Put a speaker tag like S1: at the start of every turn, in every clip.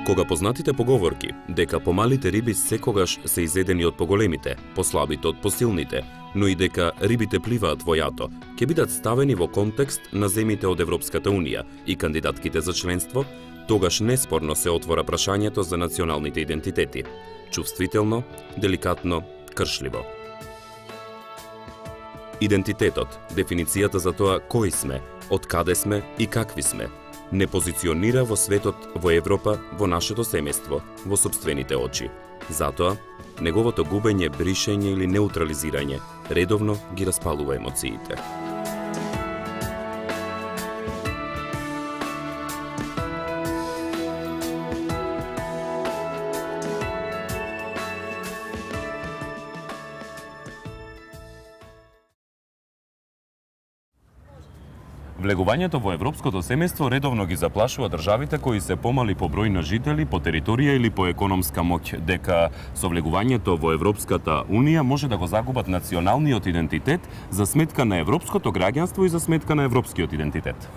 S1: Кога познатите поговорки дека помалите риби секогаш се изедени од поголемите, послабите од посилните, но и дека рибите пливаат во јато, ќе бидат ставени во контекст на земите од Европската Унија и кандидатките за членство, тогаш неспорно се отвора прашањето за националните идентитети. Чувствително, деликатно, кршливо. Идентитетот, дефиницијата за тоа кои сме, од каде сме и какви сме, не позиционира во светот, во Европа, во нашето семејство, во сопствените очи. Затоа, неговото губење, бришење или неутрализирање редовно ги распалува емоциите.
S2: Влегувањето во европското семејство редовно ги заплашува државите кои се помали по број на жители, по територија или по економска моќ, дека со влегувањето во Европската Унија може да го загубат националниот идентитет за сметка на европското граѓанство и за сметка на европскиот идентитет.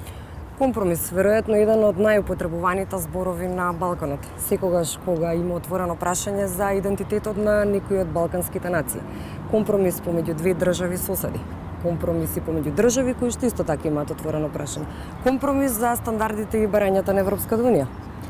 S3: Компромис, веројатно еден од најупотребуваните зборови на Балканот. Секогаш кога има отворено прашање за идентитетот на некој од балканските нации. Компромис помеѓу две држави соседи. Компромиси помеѓу држави кои што исто така имаат отворено прашање. Компромис за стандардите и барањата на Европската Унија.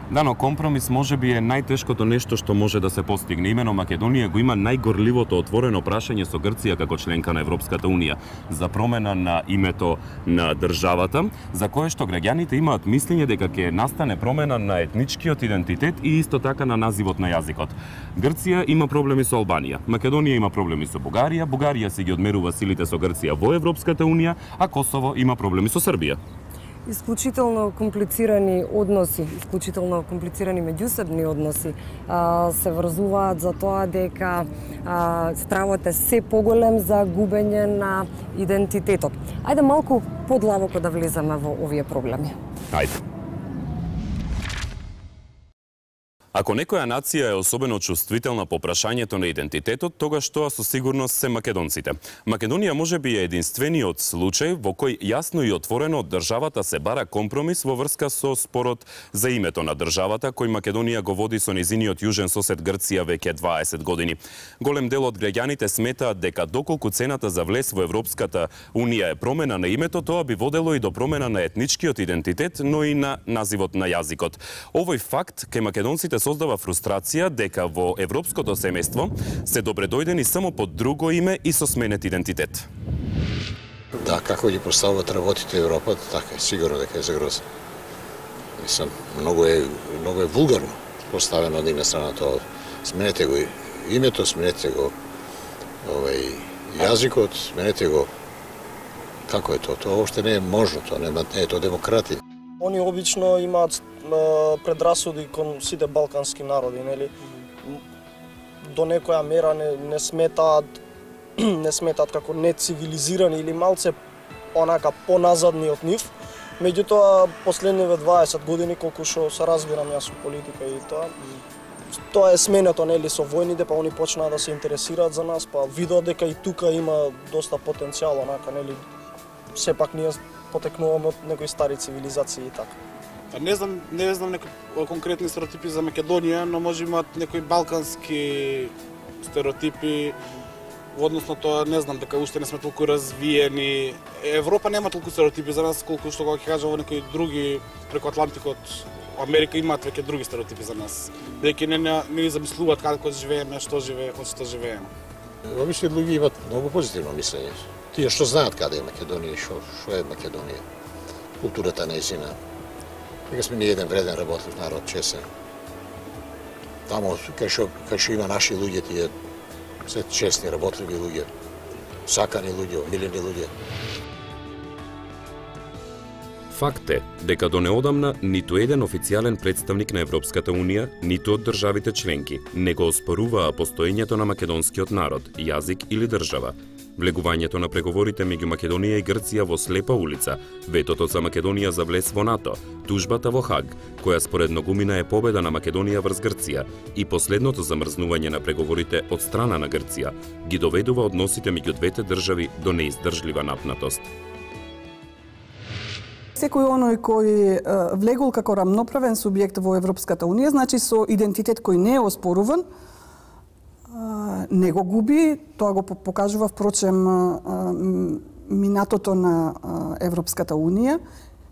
S2: Да, но компромис можеби е најтешкото нешто што може да се постигне. Имено Македонија го има најгорливото отворено прашање со Грција како членка на Европската Унија за промена на името на државата, за кое што граѓаните имаат мислење дека ќе настане промена на етничкиот идентитет и исто така на називот на јазикот. Грција има проблеми со Албанија, Македонија има проблеми со Бугарија, Бугарија си ги одмерува силите со Грција во Европската Унија, а Косово има проблеми со Србија.
S3: Исклучително комплицирани односи, исклучително комплицирани меѓусебни односи се врзуваат за тоа дека стравот е се поголем за губење на идентитетот. Ајде малку подлабоко да влеземе во овие проблеми.
S2: Ајде. Ако некоја нација е особено чувствителна по прашањето на идентитетот, тогаш тоа со сигурност се македонците. Македонија можеби е единствениот случај во кој јасно и отворено од државата се бара компромис во врска со спорот за името на државата, кој Македонија го води со незиниот јужен сосед Грција веќе 20 години. Голем дел од граѓаните сметаат дека доколку цената за влез во Европската Унија е промена на името, тоа би водело и до промена на етничкиот идентитет, но и на називот на јазикот. Овој факт кај македонците создава фрустрација дека во европското семејство се добредојдени само под друго име и со сменет идентитет.
S4: Да, како ги поставуваат работите Европа, така е сигурно дека е загроза. Мислам, многу е вулгарно поставено од една страна тоа. Сменете го името, сменете го јазикот, сменете го. Како е тоа? Тоа още не е можно, тоа не е тоа демократија.
S5: Они обично имаат предрасуди кон сите балкански народи, нели? До некоја мера не сметаат како нецивилизирани или малце онака поназадни од нив. Меѓутоа, последниве 20 години, колку што се разбирам јас со политика и тоа е сменето, нели, со војните, па они почнаа да се интересираат за нас, па видоа дека и тука има доста потенцијал, онака, нели, сепак ние потекнуваме од некои стари цивилизации и така.
S6: Не знам некои конкретни стереотипи за Македонија, но може имаат некои балкански стереотипи во однос на тоа, не знам, дека уште не сме толку развиени. Европа нема толку стереотипи за нас, колку што кога ќе кажа во некои други преку Атлантикот, Америка имаат веќе други стереотипи за нас. Дека не ни замислуваат како живееме, што живееме.
S4: Обични луѓе имаат многу позитивно мислење. Тие што знаат каде е Македонија и што е Македонија. Културата нејзина. Дека сме ние еден вреден работлив народ, честен. Тамо, кај што има наши луѓе, тие се честни, работливи луѓе, сакани луѓе, милени луѓе.
S1: Факт е дека до неодамна ниту еден официјален представник на Европската Унија, ниту од државите членки не го оспоруваа постоењето на македонскиот народ, јазик или држава. Влегувањето на преговорите меѓу Македонија и Грција во слепа улица, ветото за Македонија за влез во НАТО, тужбата во Хаг, која според многумина е победа на Македонија врз Грција и последното замрзнување на преговорите од страна на Грција, ги доведува односите меѓу двете држави до неиздржлива напнатост.
S7: Секој оној кој влегол како рамноправен субјект во Европската Унија, значи со идентитет кој не е оспоруван, не го губи. Тоа го покажува впрочем минатото на Европската Унија.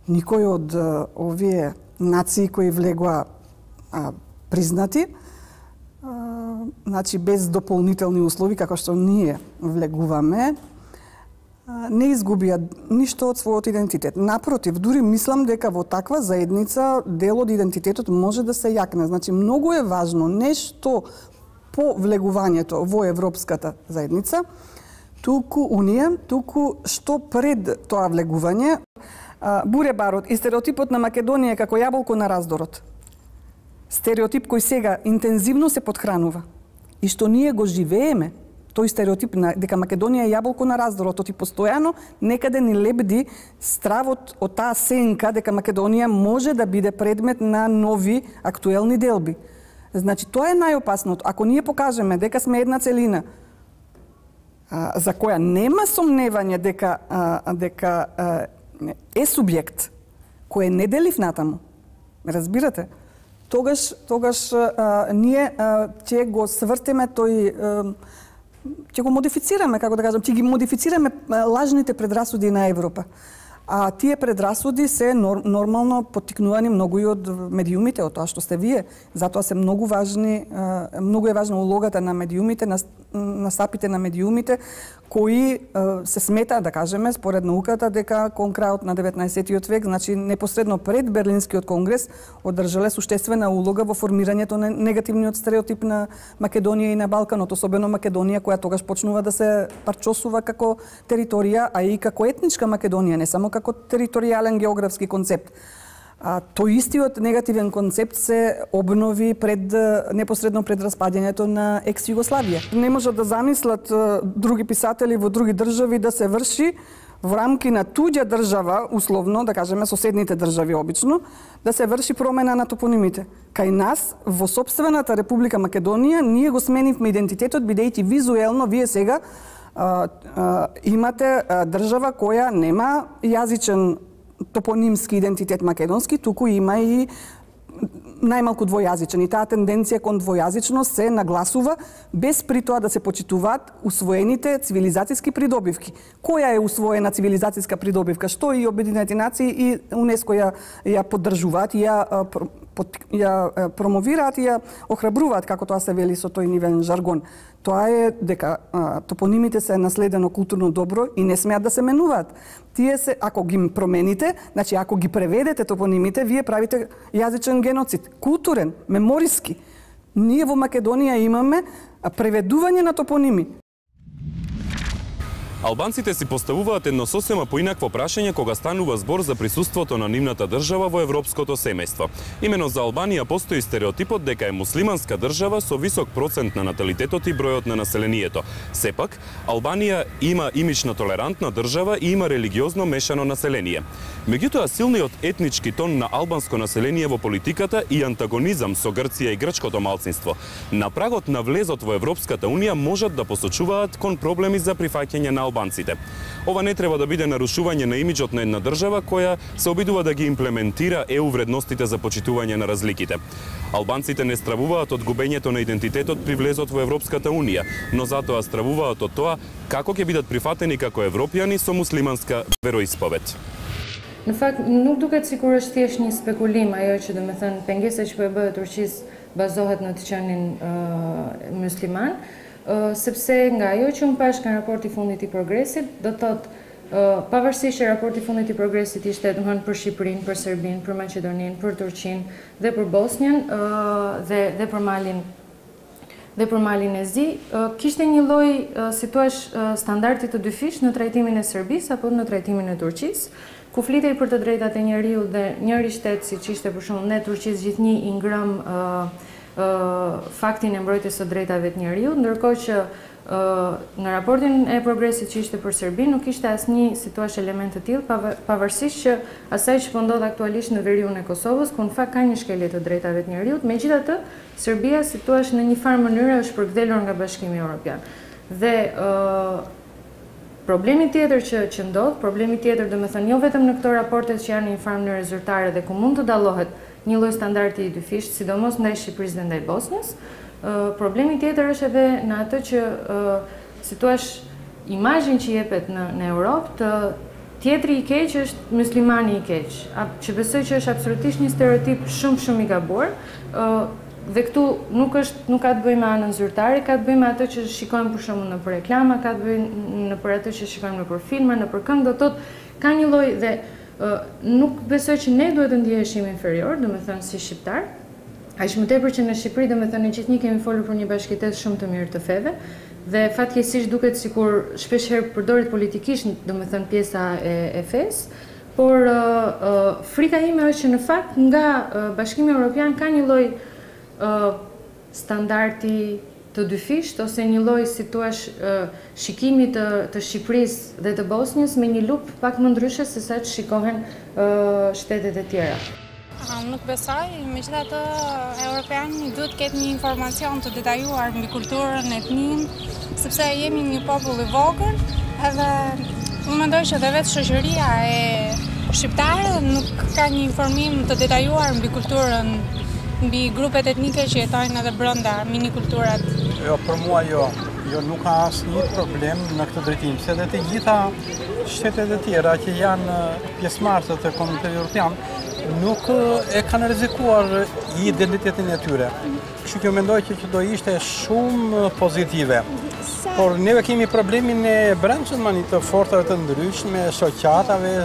S7: Никој од овие нации кои влегоа признати, значи без дополнителни услови, како што ние влегуваме, не изгубија ништо од својот идентитет. Напротив, дури мислам дека во таква заедница дел од идентитетот може да се јакне. Значи, многу е важно нешто по влегувањето во Европската заедница, туку Унија, туку што пред тоа влегување, буребарот и стереотипот на Македонија како јаболко на раздорот. Стереотип кој сега интензивно се подхранува и што ние го живееме, тој стереотип дека Македонија е јаболко на раздорот, и постојано некаде ни лебди стравот од таа сенка дека Македонија може да биде предмет на нови актуелни делби. Значи, тоа е најопасното. Ако ние покажеме дека сме една целина, за која нема сомневање дека е субјект, кој е неделив натаму, разбирате? Тогаш ние ќе го свртеме тој, ќе го модифицираме, како да кажам, ќе ги модифицираме лажните предрасуди на Европа. А тие предрасуди се нормално поттикнувани многу и од медиумите, од тоа што сте вие. Затоа се многу е важна улогата на медиумите, на сапите на медиумите, кои се смета, да кажеме, според науката, дека кон крајот на 19 век, значи непосредно пред Берлинскиот конгрес, одржале суштествена улога во формирањето на негативниот стереотип на Македонија и на Балканот, особено Македонија, која тогаш почнува да се парчосува како територија, а и како етничка Македонија, не само како територијален географски концепт. Тој истиот негативен концепт се обнови непосредно пред распаѓањето на екс-Југославија. Не можат да замислат други писатели во други држави да се врши во рамки на туѓа држава, условно, да кажеме соседните држави обично, да се врши промена на топонимите. Кај нас, во сопствената Република Македонија, ние го сменивме идентитетот, бидејќи визуелно вие сега имате држава која нема јазичен топонимски идентитет македонски, туку има и најмалку двојазичен. И таа тенденција кон двојазичност се нагласува без при тоа да се почитуваат усвоените цивилизацијски придобивки. Која е усвоена цивилизацијска придобивка? Што и Обединените нации и УНЕСКО ја поддржуваат, ја промовираат и ја охрабруваат, како тоа се вели со тој нивен жаргон. Тоа е дека топонимите се наследено културно добро и не смеат да се менуваат. Тие се, ако ги промените, значи ако ги преведете топонимите, вие правите јазичен геноцид, културен, мемориски. Ние во Македонија имаме преведување на топоними.
S2: Албанците си поставуваат едно сосема поинакво прашање кога станува збор за присуството на нивната држава во европското семејство. Имено за Албанија постои стереотипот дека е муслиманска држава со висок процент на наталитетот и бројот на населението. Сепак, Албанија има имидж на толерантна држава и има религиозно мешано население. Меѓутоа, силниот етнички тон на албанско население во политиката и антагонизам со Грција и грчкото малцинство на прагот на влезот во Европската Унија можат да посочуваат кон проблеми за прифаќање на албанците. Ова не треба да биде нарушување на имиджот на една држава која се обидува да ги имплементира ЕУ вредностите за почитување на разликите. Албанците не стравуваат од губењето на идентитетот при влезот во Европската Унија, но затоа стравуваат од тоа како ќе бидат прифатени како европјани со муслиманска вероисповед.
S8: Në fakt, nuk duket sikur është thjesht një spekulim ajo që domethënë pengesa që po e bëhet Turqisë bazohet në të qenin musliman, sepse nga ajo që unë pash nga raporti fundit i progresit, do thotë pavarësisht që raporti fundit i progresit ishte domethënë për Shqipërinë, për Serbinë, për Maqedoninë, për Turqinë dhe për Bosnjën dhe për Malin e Zi, kishte një lloj si thua standardi të dyfish në trajtimin e Serbisë apo në trajtimin e Turqisë, ku flitej për të drejtat e njeriut dhe njëri shtet, siç ishte për shembull ne Turqisë gjithnjë i ngrëm faktin e mbrojtjes së drejtave të njeriut, ndërkohë që në raportin e progresit që ishte për Serbinë nuk ishte asnjë si thua element të tillë, pavarësisht që asaj që po ndodh aktualisht në veriun e Kosovës, ku në fakt ka një shkelje të drejtave të njeriut. Megjithatë, Serbia si thua në një farë mënyrë është përkthjelur nga Bashkimi Evropian. Dhe Problemi tjetër që ndodh, problemi tjetër domethënë jo vetëm në këto raportet që janë një farm në rezultare dhe ku mund të dallohet një lloj standardi i dyfisht, sidomos ndaj Shqipërisë dhe ndaj Bosnjës. Problemi tjetër është edhe në atë që si thua imazhin që jepet në Europë, tjetri i keq është muslimani i keq, që besoj që është absolutisht një stereotip shumë i gabuar. Dhe këtu nuk ka të bëjë me anën zyrtare, ka të bëjë me atë që shikojmë për shembull nëpër reklama, ka të bëjë nëpër atë që shikojmë nëpër filma, nëpër këngë, do të thotë ka një lloj dhe nuk besoj që ne duhet të ndjeheshim inferior, domethënë si shqiptar. Aq më tepër që në Shqipëri domethënë ne gjithnjë kemi folur për një bashkëtet shumë të mirë të feve dhe fatkeqësisht duket sikur shpesh herë përdoret politikisht domethënë pjesa e fesë, por frika ime është që në fakt nga Bashkimi Evropian ka një lloj standardi të dyfisht ose një lloj si thua shikimi të Shqipërisë dhe të Bosnjës me një lup pak më ndryshe se sa që shikohen shtetet e tjera.
S9: Nuk besoj, megjithatë europiani duhet të ketë një informacion të detajuar mbi kulturën, etninë, sepse jemi një popull i vogël, edhe unë mendoj që edhe vetë shoqëria e shqiptare nuk ka një informim të detajuar mbi kulturën, mbi grupet etnike që jetojnë edhe brenda minikulturat.
S10: Jo, për mua jo nuk ka asnjë problem në këtë drejtim, se edhe të gjitha shtetet e tjera që janë pjesëmarrëse të Komunitetit Evropian nuk e kanë rrezikuar identitetin e tyre. Kështu që mendoj që do ishte shumë pozitive. Por neve kemi problemin e brendshmërisë të fortave të ndryshme, shoqatave,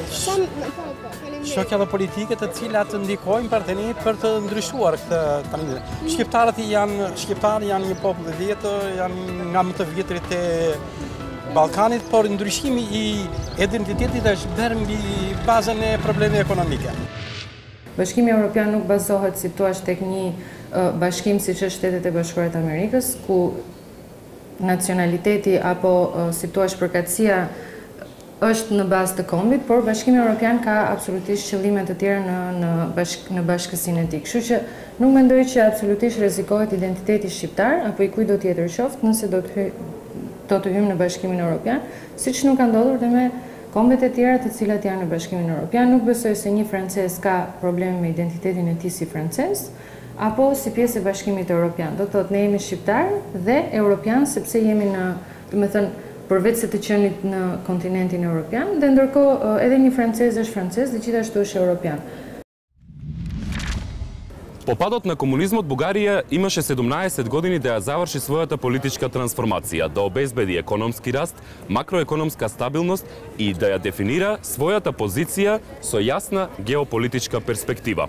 S10: shoqata politike të cilat ndikojnë partnerit për të ndryshuar këtë tani. Shqiptarët janë një popull i vjetër, janë nga më të vjetrit e Ballkanit, por ndryshimi i identitetit është bërë mbi bazën e problemeve ekonomike.
S8: Bashkimi Evropian nuk bazohet si thua tek një bashkim siç është Shtetet e Bashkuara të Amerikës, ku nacionaliteti apo si thua përkatësia është në bazë të kombit, por Bashkimi Evropian ka absolutisht qëllime të tjera në bashkësinë e tij. Kështu që nuk mendoj që absolutisht rrezikohet identiteti shqiptar apo i kujt do tjetër qoftë nëse do të hyjmë në Bashkimin Evropian, siç nuk ka ndodhur dhe me kombet e tjera të cilat janë në Bashkimin Evropian. Nuk besoj se një francez ka probleme me identitetin e tij si francez apo si pjesë e Bashkimit Evropian. Do thotë ne jemi shqiptar dhe europian sepse jemi përveç se të qenit në kontinentin evropian, dhe ndërkohë edhe një francez është francez dhe gjithashtu është europian.
S2: По падот на комунизмот Бугарија имаше 17 години да ја заврши својата политичка трансформација, да обезбеди економски раст, макроекономска стабилност и да ја дефинира својата позиција со јасна геополитичка перспектива.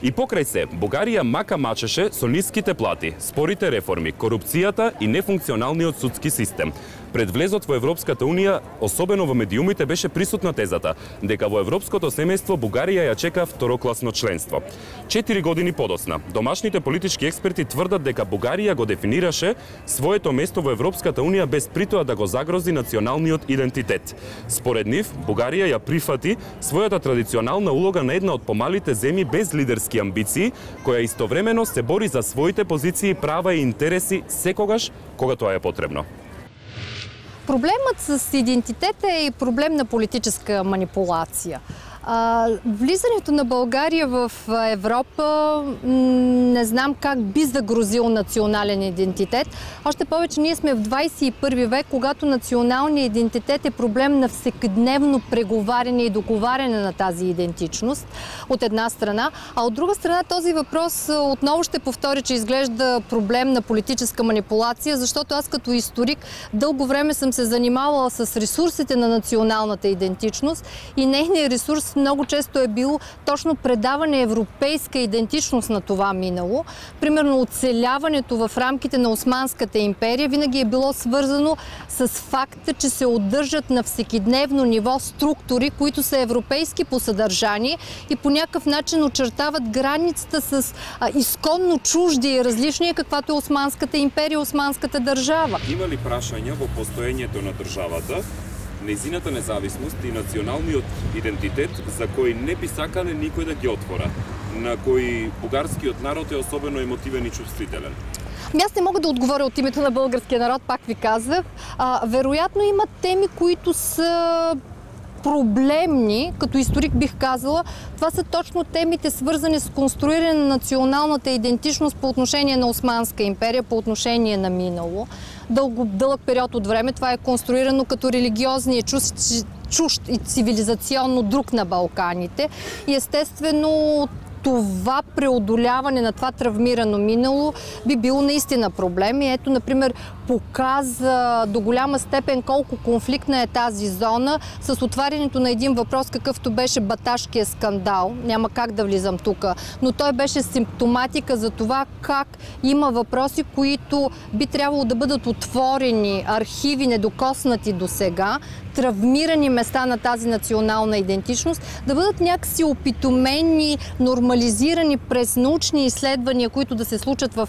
S2: И покрај се, Бугарија мака мачеше со ниските плати, спорите реформи, корупцијата и нефункционалниот судски систем. Пред влезот во Европската Унија, особено во медиумите, беше присутна тезата дека во европското семејство Бугарија ја чека второкласно членство. 4 години подоцна, домашните политички експерти тврдат дека Бугарија го дефинираше своето место во Европската Унија без притоа да го загрози националниот идентитет. Според нив, Бугарија ја прифати својата традиционална улога на една од помалите земји без лидерски амбиции, која истовремено се бори за своите позиции, права и интереси секогаш кога тоа е потребно.
S11: Проблемът с идентитета е и проблем на политическа манипулация. Влизането на България в Европа не знам как би загрозил национален идентитет. Още повече ние сме в 21 век, когато националният идентитет е проблем на всекидневно преговаряне и договаряне на тази идентичност от една страна, а от друга страна този въпрос отново ще повторя, че изглежда проблем на политическа манипулация, защото аз като историк дълго време съм се занимавала с ресурсите на националната идентичност и нейният ресурс много често е бил точно предаване европейска идентичност на това минало. Примерно оцеляването в рамките на Османската империя винаги е било свързано с факта, че се удържат на всекидневно ниво структури, които са европейски по съдържание и по някакъв начин очертават границата с изконно чужди и различни, каквато е Османската империя, Османската държава.
S1: Има ли прашања во постоењето на државата, нејзината независност и националниот идентитет за кои не би сакале никој да ги отвора, на кои бугарскиот народ е особено емотивен и чувствителен?
S11: Аз не мога да отговоря от името на българския народ, пак ви казах. Вероятно има теми, които са проблемни, като историк бих казала. Това са точно темите, свързани с конструиране на националната идентичност по отношение на Османска империя, по отношение на минало. Дълъг период от време това е конструирано като религиозния чужд и цивилизационно друг на Балканите. И естествено това преодоляване на това травмирано минало би било наистина проблем. И ето, например, показа до голяма степен колко конфликтна е тази зона с отварянето на един въпрос, какъвто беше баташкия скандал. Няма как да влизам тук, но той беше симптоматика за това как има въпроси, които би трябвало да бъдат отворени, архиви недокоснати до сега, травмирани места на тази национална идентичност, да бъдат някакси опитомени, нормализирани през научни изследвания, които да се случат в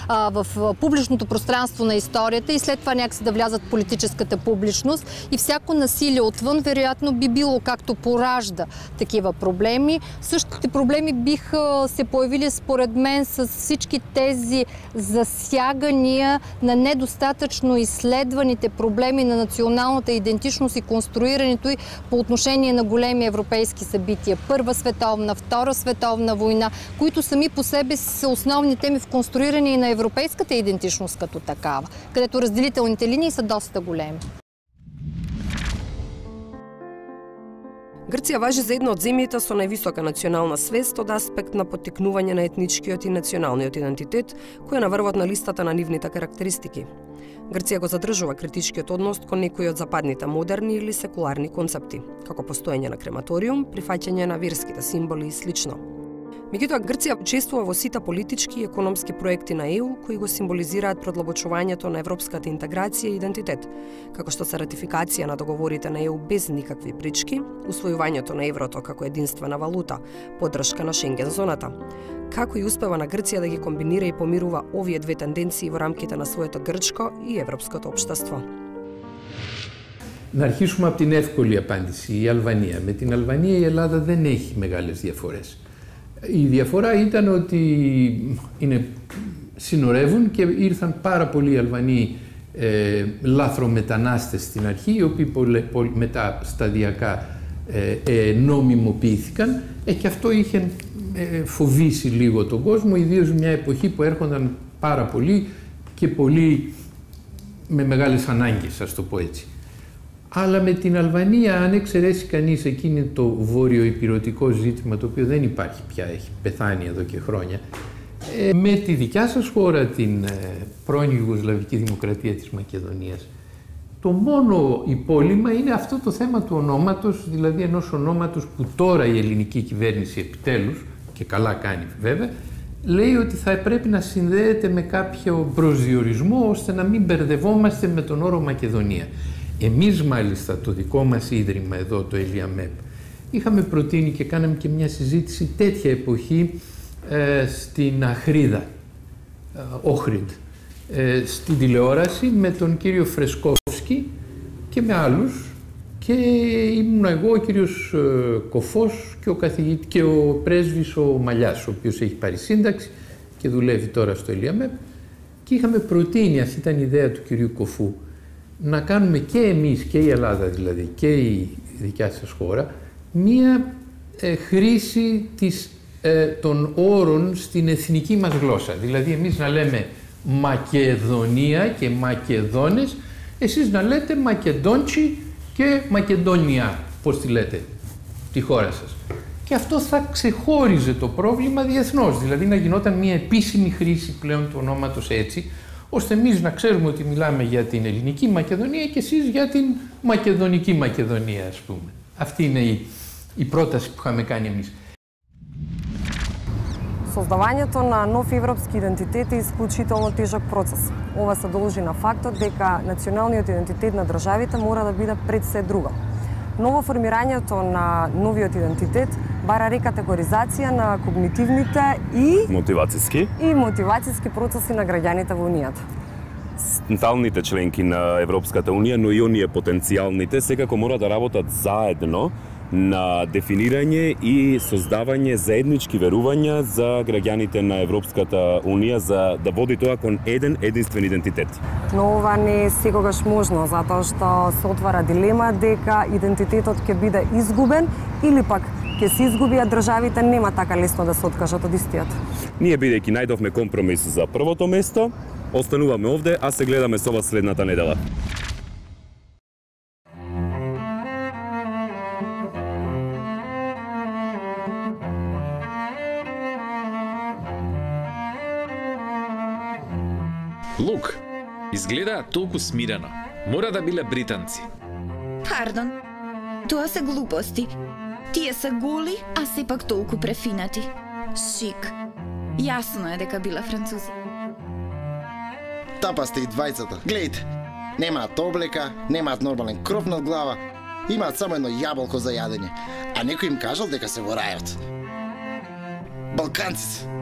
S11: в публичното пространство на историята и след това някакси да влязат в политическата публичност. И всяко насилие отвън, вероятно, би било както поражда такива проблеми. Същите проблеми биха се появили, според мен, с всички тези засягания на недостатъчно изследваните проблеми на националната идентичност и конструирането й по отношение на големи европейски събития. Първа световна, Втора световна война, които сами по себе са основни теми в конструиране и на европейската идентичност като такава, където разделителните линии са доста големи.
S3: Грција важи за една од земјите со највисока национална свест од аспект на поттикнување на етничкиот и националниот идентитет, кој е на врвот на листата на нивните карактеристики. Грција го задржува критичкиот однос кон некои од западните модерни или секуларни концепти, како постоење на крематориум, прифаќање на верските символи и слично. Меѓутоа, Грција учествува во сите политички и економски проекти на ЕУ кои го символизираат продлабочувањето на европската интеграција и идентитет, како што се ратификација на договорите на ЕУ без никакви пречки, усвојувањето на еврото како единствена валута, поддршка на Шенген зоната. Како и успева на Грција да ги комбинира и помирува овие две тенденции во рамките на своето грчко и европското општество.
S12: Να αρχίσουμε από την εύκολη απάντηση, η Αλβανία. Με την Αλβανία η Ελλάδα δεν έχει μεγάλες διαφορές. Η διαφορά ήταν ότι συνορεύουν και ήρθαν πάρα πολλοί Αλβανοί λάθρομετανάστες στην αρχή, οι οποίοι μετά σταδιακά νομιμοποιήθηκαν και αυτό είχε φοβήσει λίγο τον κόσμο, ιδίως μια εποχή που έρχονταν πάρα πολλοί και πολλοί με μεγάλες ανάγκες, ας το πω έτσι. Αλλά με την Αλβανία, αν εξαιρέσει κανείς εκείνη το βόρειο-ηπειρωτικό ζήτημα, το οποίο δεν υπάρχει πια, έχει πεθάνει εδώ και χρόνια, με τη δικιά σας χώρα, την πρώην Ιουγκοσλαβική Δημοκρατία της Μακεδονίας, το μόνο υπόλοιμα είναι αυτό το θέμα του ονόματος, δηλαδή ενός ονόματος που τώρα η ελληνική κυβέρνηση επιτέλους, και καλά κάνει βέβαια, λέει ότι θα πρέπει να συνδέεται με κάποιο προσδιορισμό ώστε να μην μπερδευόμαστε με τον όρο Μακεδονία. Εμείς μάλιστα το δικό μας ίδρυμα εδώ, το Eliamep, είχαμε προτείνει και κάναμε και μια συζήτηση τέτοια εποχή στην Αχρίδα, Όχρυντ, στην τηλεόραση με τον κύριο Φρεσκόφσκι και με άλλους και ήμουν εγώ, ο κύριος Κοφός και ο πρέσβης ο Μαλιάς, ο οποίος έχει πάρει σύνταξη και δουλεύει τώρα στο Eliamep και είχαμε προτείνει, αυτή ήταν η ιδέα του κυρίου Κοφού, να κάνουμε και εμείς και η Ελλάδα δηλαδή και η δικιά σας χώρα μία χρήση των όρων στην εθνική μας γλώσσα. Δηλαδή εμείς να λέμε Μακεδονία και Μακεδόνες, εσείς να λέτε Μακεδόντσι και Μακεδόνια, πώς τη λέτε, τη χώρα σας. Και αυτό θα ξεχώριζε το πρόβλημα διεθνώς, δηλαδή να γινόταν μια επίσημη χρήση πλέον του ονόματος έτσι, ώστε εμείς να ξέρουμε ότι μιλάμε για την ελληνική Μακεδονία και εσείς για την μακεδονική Μακεδονία, ας πούμε. Αυτή είναι η πρόταση που είχαμε κάνει εμείς.
S3: Создавањето на нов европски идентитет е исклучително тежок процес. Ова се должи на фактот дека националниот идентитет на државите мора да биде пред се друго. Но во формирањето на новиот идентитет бара рекатегоризација на когнитивните и мотивацијски процеси на граѓаните во Унијата.
S2: Сталните членки на Европската Унија, но и оние потенцијалните, секако мора да работат заедно на дефинирање и создавање заеднички верувања за граѓаните на Европската Унија за да води тоа кон еден единствен идентитет.
S3: Но ова не е секогаш можно, затоа што се отвара дилема дека идентитетот ќе биде изгубен или пак ќе се изгуби, а државите нема така лесно да се откажат од истиот.
S2: Ние бидејќи најдовме компромис за првото место, остануваме овде, а се гледаме со вас следната недела.
S13: Лук, изгледа толку смирено. Мора да биле британци.
S14: Пардон, тоа се глупости. Тие се голи, а сепак толку префинати. Шик. Јасно е дека била французи.
S15: Тапа сте и двајцата. Гледайте, немаат облека, немаат нормален кров над глава, имаат само едно јаболко за јадење, а некој им кажал дека се во рајот. Балканци се.